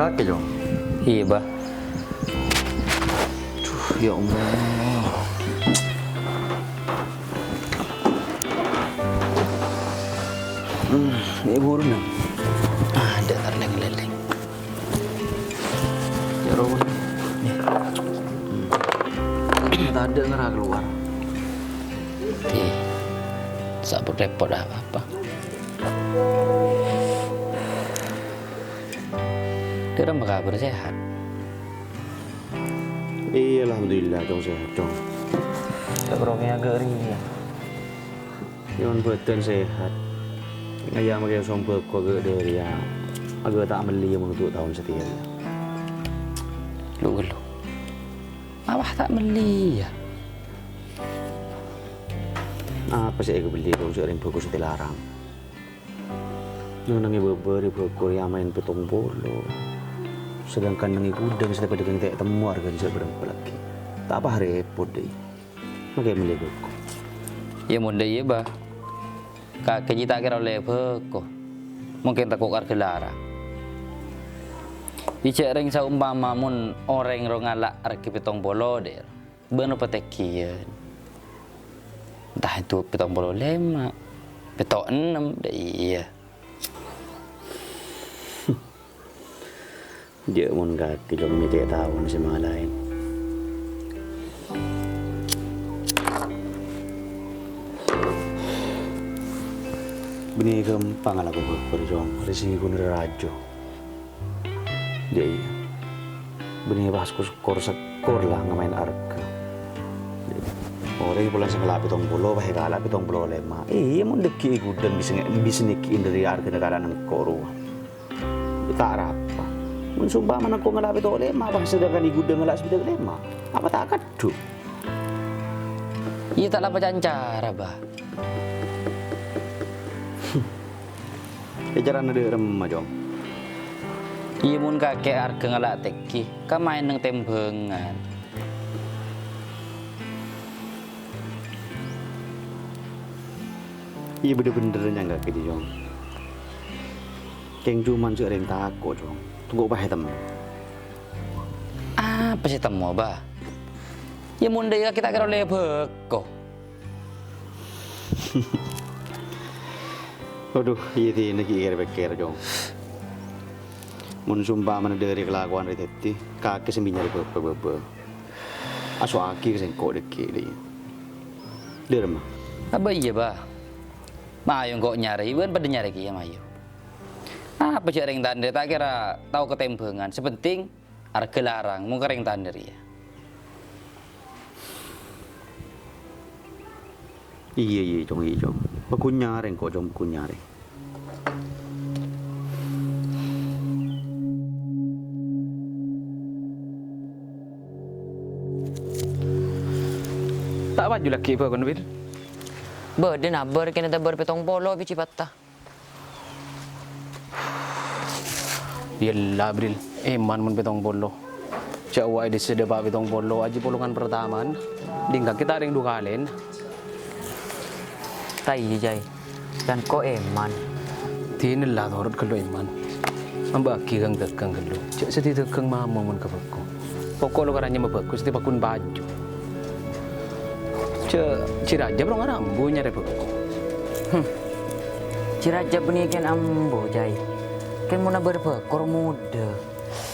Kakek dong. Iya, Bah. Duh, ya Allah. Ini burung dah. Ada terleng-leleng. Ya Roman. Tak ada ngerah keluar. Iya. Sabut repot apa-apa. Dia orang kabar sehat. Iya, alhamdulillah dong sehat dong. Keberongnya agak ringan. Yang badan sehat. Ayah makai sombong kau agak dari ya. Agak tak meli untuk tahun setia. Lu. Awah tak beli ya. Apa sih aku beli kau sering bagus dilarang. Nang beri bagus yang main petong bolo. Sedangkan nangi gudang sedang pada tak temu harga bisa berapa lagi. Tak apa repot deh. Makai beli bagus. Ya muda iya, Bah. Kakek tak kira oleh beko. Mungkin tak kokar gelarang. Icek ring saumpama mun orang rongalak arki petong bolo der. Beno petekian. Entah itu petong bolo 5, petong 6 deh iya. Dia mun kaki jom ni tiap tahun sama lain. Bini gampang lah aku berjong, rezeki ku nerajo. Jadi, bini pas ku skor lah ngemain arka. Orang pulang sekolah pitong pulau, bahaya kalah pitong pulau 5. Iya mun deki ku dan bisa nikin dari arka negara nang koru. Tak apa. Mun sumpah mana ku ngelak pitong 5, bah sedangkan iku dengan ngelak pitong 5. Apa tak kadu? Iya tak apa cara, Bah. Cara ada remah jom. Iya mun kakek arga ngelak teki, ka main nang tembengan. Iya bener-bener nyangga ke dia jom. Keng cuman sering takut jom. Tunggu bahaya temen. Apa sih temu, Bah? Ya mun dia kita kira oleh beko. Aduh, iya ti nak kira-kira jom. Mun sumpah mana dari kelakuan reteti, kaki sembinyari bebe. Asu aki kesengkok deki dia. Dia mah. Apa iya, Bah? Mayo kok nyari, bukan pada nyari kia mayo. Apa sih ring tanda tak kira tahu ketembengan. Sepenting harga larang, mau ring tanda ya. Iya jom. Bakunyareng kok jom bakunyareng. Tak baju laki apa kan Bir? Berde na ber kena ber petong polo bici patah. Yalah Bril, eman mun petong bolo. Cak wai di sedeba petong bolo aji polongan pertama. Dingka kita ring dua kalian. Tai jai. Dan ko eman. Tinilah dorot kalau eman. Ambaki kang tegang kalau. Cak seti tegang mama mun kabako. Pokok lo karanya mabaku seti pakun baju. Ciraja bro ngarang ambu nyari beko. Ciraja penikin ambo jai. Kan mau berbekor muda.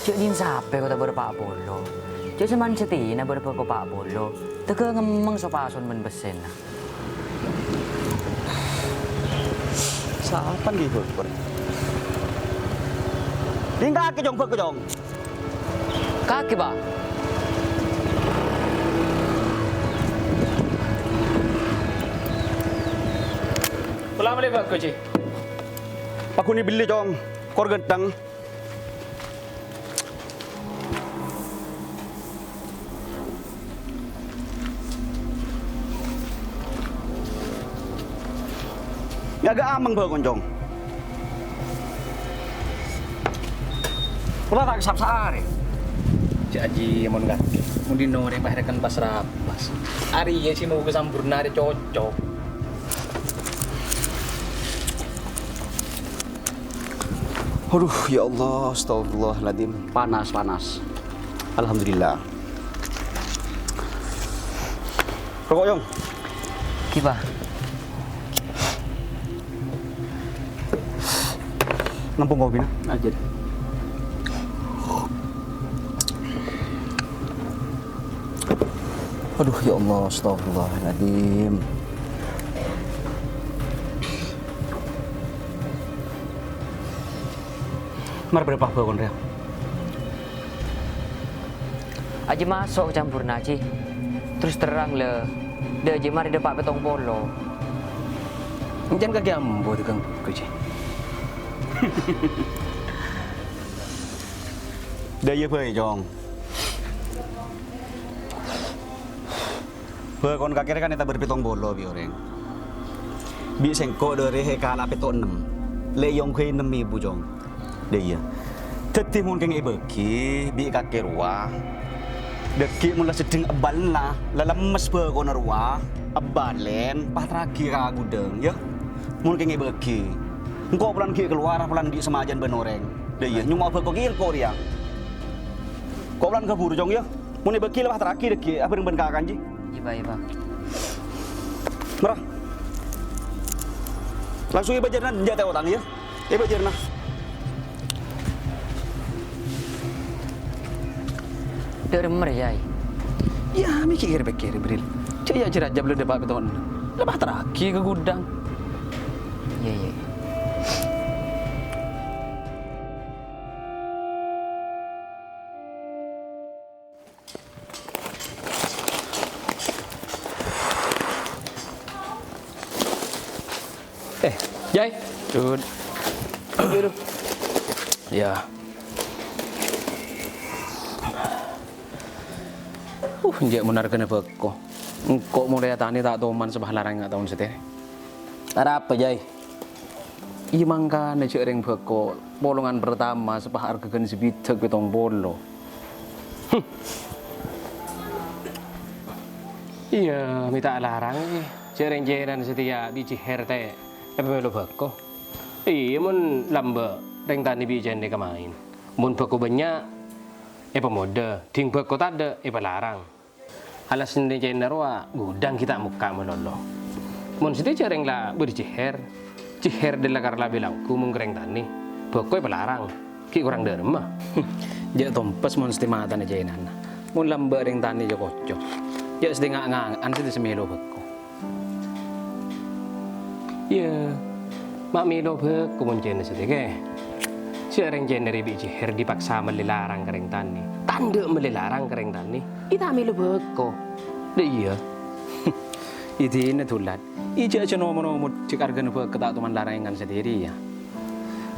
Cek din sape kota berpak bolo. Cek seman setina berbekor pak bolo. Teka ngemeng sopason men besen. Sapan gitu ber. Tinggal ke jong. Kaki ba? Pulang balik beko cik. Aku ni beli jong. Kor gentang. Agak amang ba konjong. Pula tak sap sare. Cak aji mon kaki. Mun dino ring bahrekan pas rapas. Ari ya sih mau ke sampurna ada cocok. Aduh, ya Allah, astagfirullahaladzim. Panas. Alhamdulillah. Rokok, Yong. Kiba. Nampung kopi na. Aja. Aduh, ya Allah, astagfirullahaladzim. Mar berapa kon Rea? Aji masuk campur naci. Terus terang le. Dia aji mari depak petong polo. Jangan kaki ambo tukang kuci. Đây với chong. Phơi con kakek kan kita berpitong bolo bi orang. Bi sengko dari hekala peto 6. Le yong khe 6,000 jong. Đây ya. Teti mun keng ibeki bi kakek ruah. Deki mula sedeng abal lah, lemes be kon ruah, abalen, patragi ka gudeng, ya. Mun keng ibeki. Engko pelan ki keluar, pelan di semajan benoreng. Deh ya, nyuma be kokil ko dia. Ko pelan kabur jong ya. Mun ibeki lah patragi deki, apa ben ka kanji? Iba. Merah. Langsung iba jernan jate otang ya. Iba jerna. Dia remer ya. Ya, mikir beril. Cek ya jerat jam lu depak beton. Lepas teraki ke gudang. Iya. Jai. Dud. Duduk. Ya. Njek munar kena beko. Engkau mulai tani tak toman sebah larang nggak tahun setir. Ada apa Jai? Iya mangka necek ring beko. Bolongan pertama sebah harga kan sebitek betong bolo. Iya, minta larang nih. Cereng-ceran setia biji herte. Belo beko. Iya mun lamba ring tani bijan deka main. Mun beko banyak. Pemuda. Ting beko tak ada. Larang. Alas sendiri channel gudang kita muka melolo. Mun siti cereng lah berciher. Ciher de la karla bilang ku menggereng tani. Pokoknya pelarang. Ki kurang derma. Jak tompes mun siti mata na jainan. Mun lamba ring tani jo kocok. Jak siti ngang siti semelo beko. Ya. Mak melo beko mun channel siti ke. Cereng channel biji her dipaksa melilarang kering tani. Tanda melilarang kering tani. Ita melo beko. Iya. Itu ini tulat. Ija aja nomor cek harga nubu ketak teman larangan sendiri ya.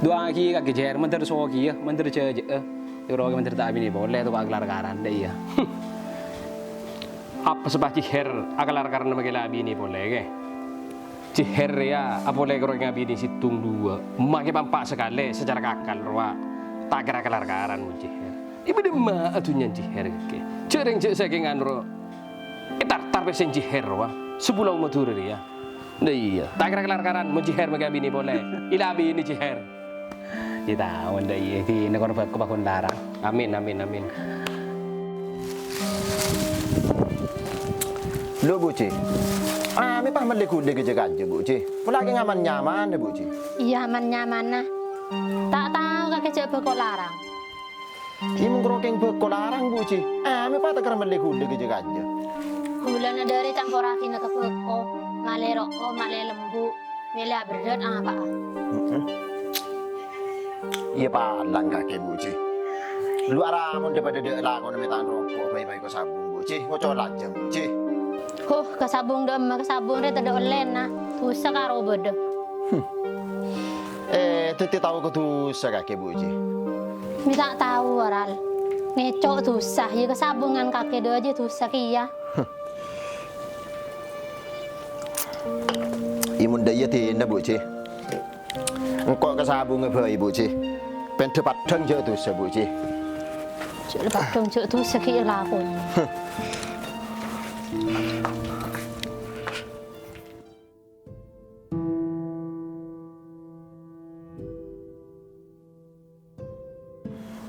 Dua lagi kaki jer, menteri soki ya, menteri cek. Orang menteri tak ini boleh tu aglar karan deh ya. Apa sebab ciher aglar karan bagi labi ini boleh ke? Ciher ya, apa boleh kalau ngabi ini situng dua. Makai pampak sekali secara kakal ruah. Tak kira aglar karan ciher. Ibu demam atunya ciher ke. Cereng cek saking anro. Tar pesen ciher ruah. Sebulan matur dia. Iya, tak kira kelar-karan mau ciher bagi ini boleh. Ilabi ini ciher. Kita wanda iya di negara bakun darah. Amin. Lo buci. Mi pah meleku de kerja aja buci. Pula ke nyaman deh buci. Iya aman-nyaman nah. Tak tahu kakek cek bekok larang. Imung krokeng bekolarang buci. Mi pah tak kira meleku de kerja aja. Bulan dari campuraki nak beko, male rokok, male lembu, mele berdet apa? Iya palang kakek buci. Lu aramun daripada dia lagu metan rokok, bayi-bayi kau sabung buci. Kau colak aja buci. Kesabung dia tidak oleh nah. Susah karo bede. Teti tahu kau tuh kakek buci. Mi tak tahu oral. Ngecok susah, ya kesabungan kakek dia aja susah kia. Imun daya tinda buci. Engkau kesabung bayi buci. Pentu padang je tu sebuci. Cek lepas dong cek susah kia laku.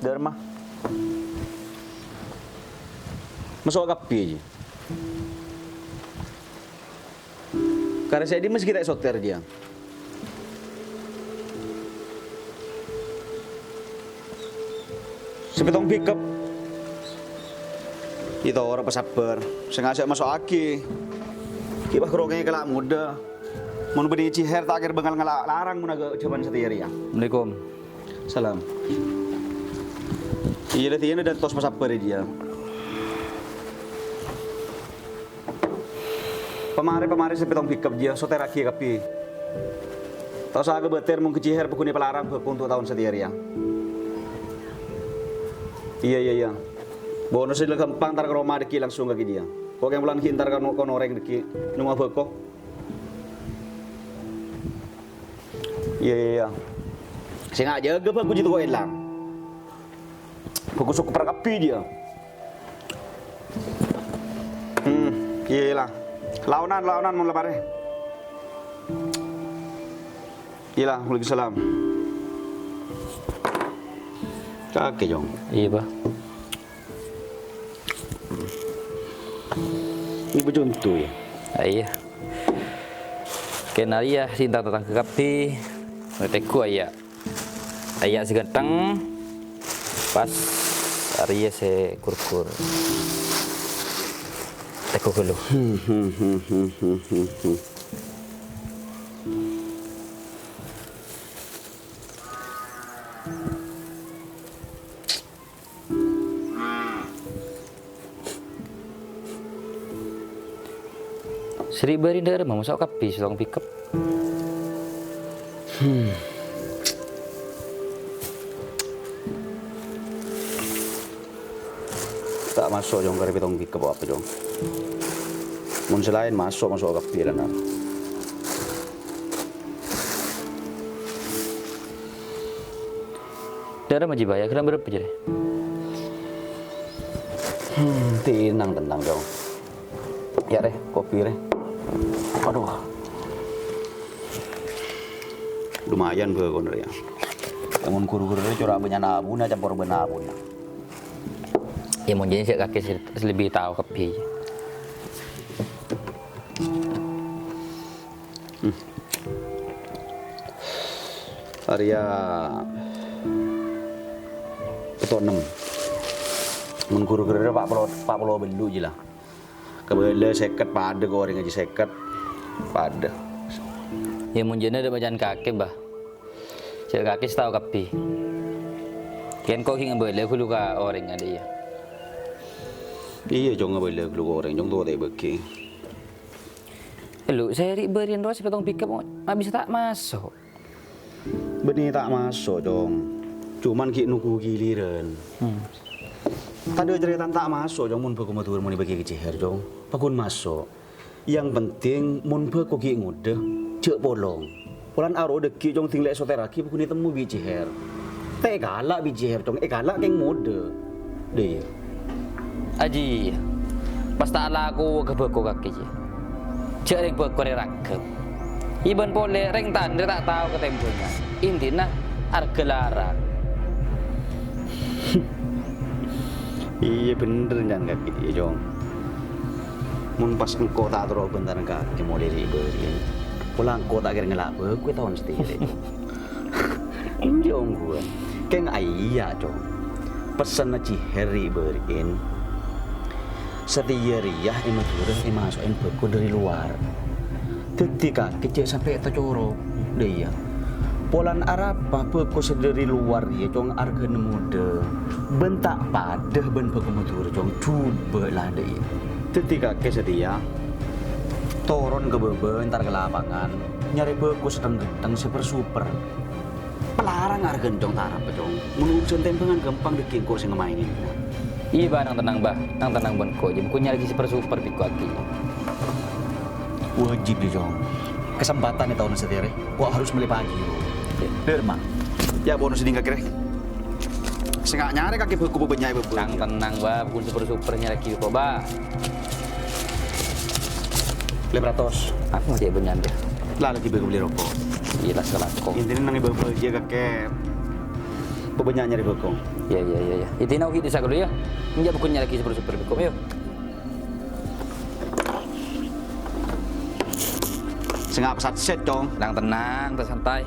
Derma. Masuk kapi aja. Karena saya di meski tak soter dia. Sepetong pickup. Itu orang pesabar. Sengaja masuk aki. Kibah kerongnya kelak muda. Mun beri ciher tak akhir bengal ngelak larang mun agak jawaban setiap ya. Assalamualaikum. Salam. Iya dah dan tos pesabar dia. Pemari sepetong pickup dia soter aki kapi. Tahu saya beter mun keciher pukuni pelarang untuk tahun setiap ya. Iya. Bonus sila gampang tar ke rumah deki langsung ke dia. Kok yang bulan hintar kan orang deki nunggu apa kok? Iya. Saya ngajak ke bagus itu kok hilang. Bagus suku perkapi dia. Iya lah. Launan mau lebar. Iya lah, waalaikumsalam. Kakek jong. Iya, Bah. Ini bercontoh ya. Iya. Kena iya cinta tentang kekapi. Teku ayah. Ayah si ganteng. Pas Arya se kurkur. Teku kelu. Sri beri dari mau masuk kapi sedang pickup. Tak masuk jong kare pitong pickup apa jong. Mun selain masuk kapi lah. Dari majibaya kena berapa jadi? Tenang tentang jong. Ya deh, kopi deh. Aduh. Lumayan bener ya. Namun guru-guru curah banyak nabuna campur benabuna. Ya mau jadi saya kaki lebih tahu kapi. Arya Ketua 6. Mengguru-guru Pak Pulau Belu je lah. Kebela seket pada goreng aja seket pada. Ya mau jadi ada bagian kaki bah. Saya kaki tahu kapi. Kian kau hingga bela aku luka orang ada ya. Iya jong bela aku luka orang jong tu tak beki. Lu saya beri doa si petong pickup habis tak masuk. Benih tak masuk jong. Cuman ki nuku giliran. Tadi cerita tak masuk jong mun beku matur mun bagi keciher jong. Pakun masuk. Yang penting mun beku ki ngudah cek polong. Polan aro deki jong tinglek soteraki pakun temu biciher. Teh galak biciher jong galak keng mode. Deh. Aji. Pas tak laku ke beku kaki je. Cek ring beku rakep. Iban pole ring tanda tak tahu ke temponya. Intinya harga larang. Iya bener jangan kaki dia jong. Mun pas engkau tak terus bentar kaki mau diri berin. Pulang engkau tak kira ngelak beku tahun setiri. Jong gue. Keng ayah jong. Pesan aja hari berin. Setia riyah ima turun ima masukin beku dari luar. Ketika kecil sampai tercorok dia. Polan arapa beku sedari luar ya jong arga muda. Bentak padah ben beku mutur jong coba lah dia. Ketika kesedia turun ke bebe ntar ke lapangan nyari beku sedang genteng super. Pelarang arga jong tarap jong. Menurut tempengan gampang dikingko sing ngemainin. Iya bah, nang tenang bah, nang tenang bon ko. Jadi punya lagi super piku aki. Wajib deh jong. Kesempatan nih tahun sendiri. Kok harus beli pagi. Derma. Ya bonus ini kira. Sengak nyari kaki beku benyai bebu. Nang tenang bah, pun supernya lagi ko bah. 500. Aku masih benyanda. Lah lagi beku beli rokok. Iya lah selako. Intinya nang ibu dia kakek. banyak nyari bekong. Ya. Itu nak hidis aku dulu ya. Menjak bukunya lagi super bekom yuk. Sengap pesat set dong. Tenang, santai.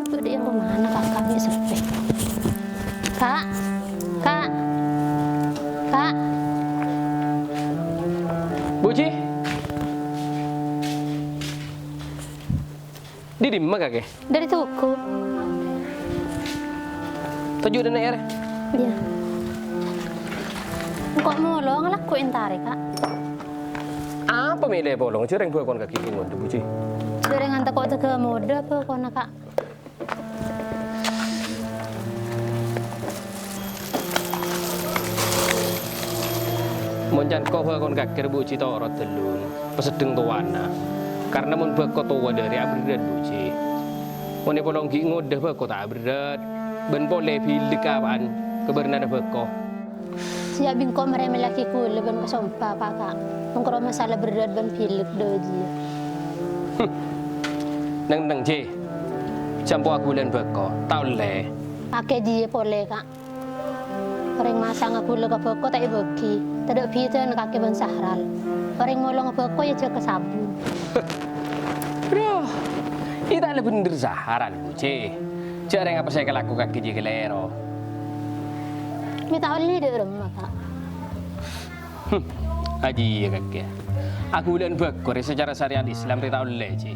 Tuh dia kemana kakaknya sepi. Kak. Buci. Di dimma kakek. Dari tuku. Tujuh dan air. Iya. Kok mulu ngelakuin tarik kak? Apa mele bolong? Cereng buat kon kaki kingon tu buci. Sering ngantar kok tega mode apa kona kak? Monjan kau buat kon kaki buci tau orang telun. Pesedeng tuana. Karena mun buat kau tua dari abredat buci. Mun bolong kingon dah buat kau tak abredat. Ben boleh pilih kapan keberna buat kau. Siya bingko marami laki ko laban ka sompa pa ka. Mengkoro masalah berat ban pilek doji. Nang je. Campo aku len beko, tau le. Pakai dia pole kak. Orang masa ngaku lega beko tak ibeki. Tidak pita nak kaki ban sahral. Orang ngolong beko ya cek sabun. Aduh, itu ada bener saharan buci. Cara apa saya laku kaki je kelero. Minta oleh di rumah kak. Aji ya kakek. Aku dan bekor secara syariat Islam tidak oleh je.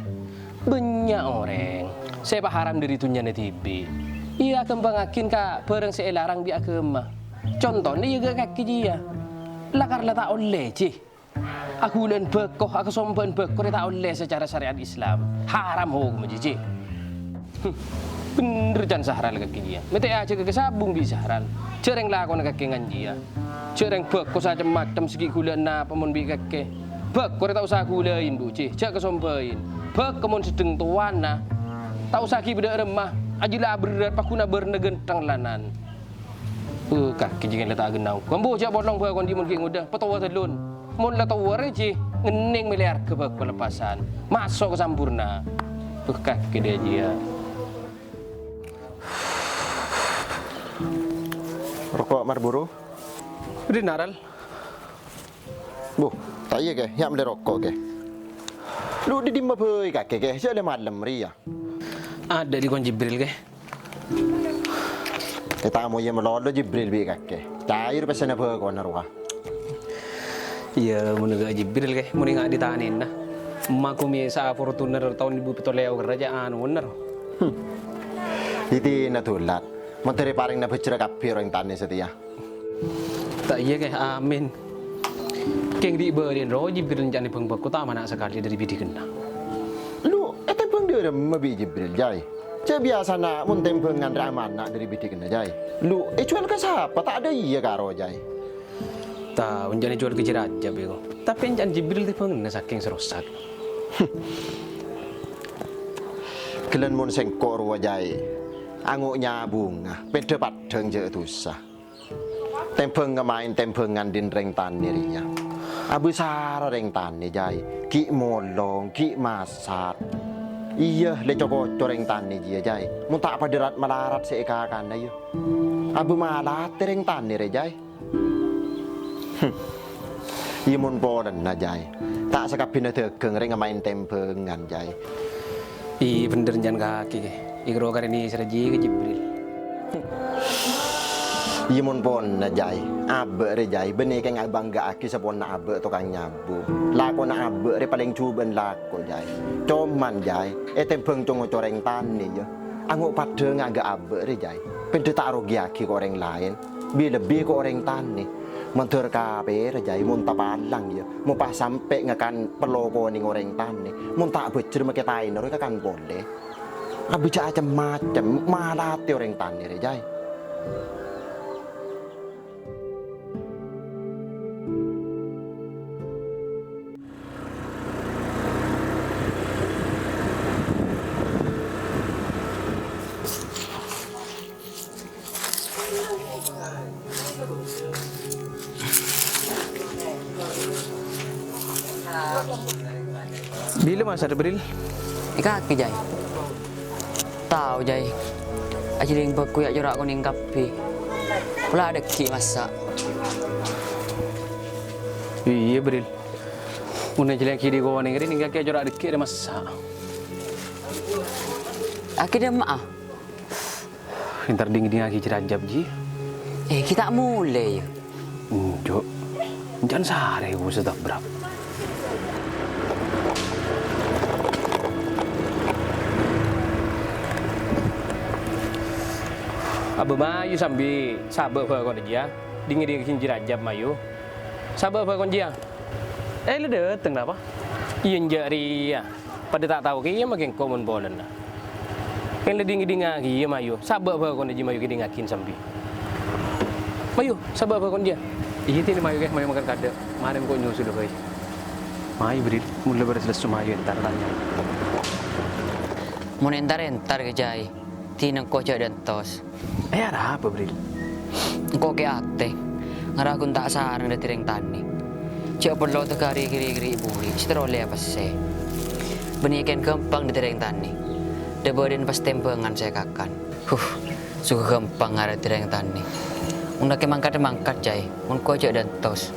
Banyak orang saya haram dari tunya TV. Ia kembang akin kak bareng saya larang di agama. Contohnya juga kaki dia. Lakar tak oleh je. Aku dan bekor aku somban bekor tidak oleh secara syariat Islam. Haram hukum je. Bener jangan sahral kaki dia. Mete aja ke sabung bisa sahral. Cereng lakon kaki dia. Cereng bekor saja macam segi gula na pemun bi kaki. Bekor tak usah gulain buci. Cak kesombain. Bek kemun sedeng tuana. Tak usah ki beda remah. Ajilah berat pakuna bernegen tanglanan. Kaki jangan letak genau. Kambu jak bolong bakon di mun ki ngudah. Petawa telun. Mun la tawa reje ngening miliar ke bek pelepasan. Masuk ke sampurna. Kaki dia dia. Rokok Marlboro. Udah naral. Bu, tak iya ke? Yang beli rokok ke? Lu di dimma pui kakek ke? Saya ada malam ria. Ada di kon Jibril ke? Kita mau yang melolo Jibril bi kakek. Cair pesan apa kau naruah? Iya, mau nega Jibril ke? Mau nggak ditahanin nah. Emakku biasa Fortuner tahun 2017 kerajaan bener. Itu natulat. Menteri paling na bercerita kapi orang tani setia. Tak iya ke? Amin. Keng di berin roh Jibril jangan dipengpek kota mana sekali dari bidi kena. Lu, itu pun dia mabi Jibril jai. Saya biasa nak muntempengan raman nak dari bidi kena jai. Lu, jual ke siapa? Tak ada iya karo jai. Tahu jangan jual ke Raja bego. Tapi jangan Jibril dipengna saking serosak. Kalian mun sengkor wajai. Anguknya bunga, pede padeng je tusah. Tempeng ngemain tempengan din reng tani ria. Abu saro reng tani jai. Ki molong, ki masat. Iya, le coko reng tani dia jai. Mun tak padirat malarat seekakan na yo. Abu malat reng tani re jai. Imun podan na jai. Tak sekapin na tegeng reng ngemain tempengan jai. Iya bener jangan kaki ke. Ikro kali ini serji ke Jibril. Imun pon na jai, abe re jai, benih keng abang gak aki sepon na abe tukang nyabu. Lako na abe re paling cuban lako jai. Coman jai, tempeng congo coreng tani yo. Anguk pada ngagak abe re jai. Pede tak rugi aki ke orang lain, bi lebih ke orang tani. Mentur kape re jai, mun tapalang yo. Mau pas sampai ngakan peloko ning orang tani. Mun tak bejer maketain ro kan boleh. Abi macam-macam malate orang tani re jai. Bila masa ada beril? Kaki jai. tahu Jai. Aja ring beku ya jorak kuning kapi. Pula ada ki masak. Iya Bril. Mun jelek kiri ko ning ring kaki jorak dikit ada masak. Akhirnya maaf. Entar ding lagi jerajab ji. Kita mulai ya. Jo. Jangan sare gue sedap berapa. Aba mayu sambil sabar fa kon dia. Dingin jerajab mayu. Sabar fa kon dia. Lu dateng dah apa? Iya jari ya. Pada tak tahu ke iya makin common bolen lah. Kan le ding lagi ya mayu. Sabar fa kon dia mayu dingakin sambil. Mayu, sabar fa kon dia. Iya tin mayu mayu makan kada. Malam kok nyusul dah kai. Mayu beri mula berselesai mayu entar tanya. Mun entar ke Jai. Tinang ko cak dan tos. Ada apa beri? Ko ke ate. Ngarakun tak sarang dari ring tani. Cak perlu tekari kiri buri. Seterole apa se. Benikan kempang di ring tani. Debaden pas tempengan saya kakan. Suka kempang ada di ring tani. Unda ke mangkat Jai. Mun ko cak dan tos.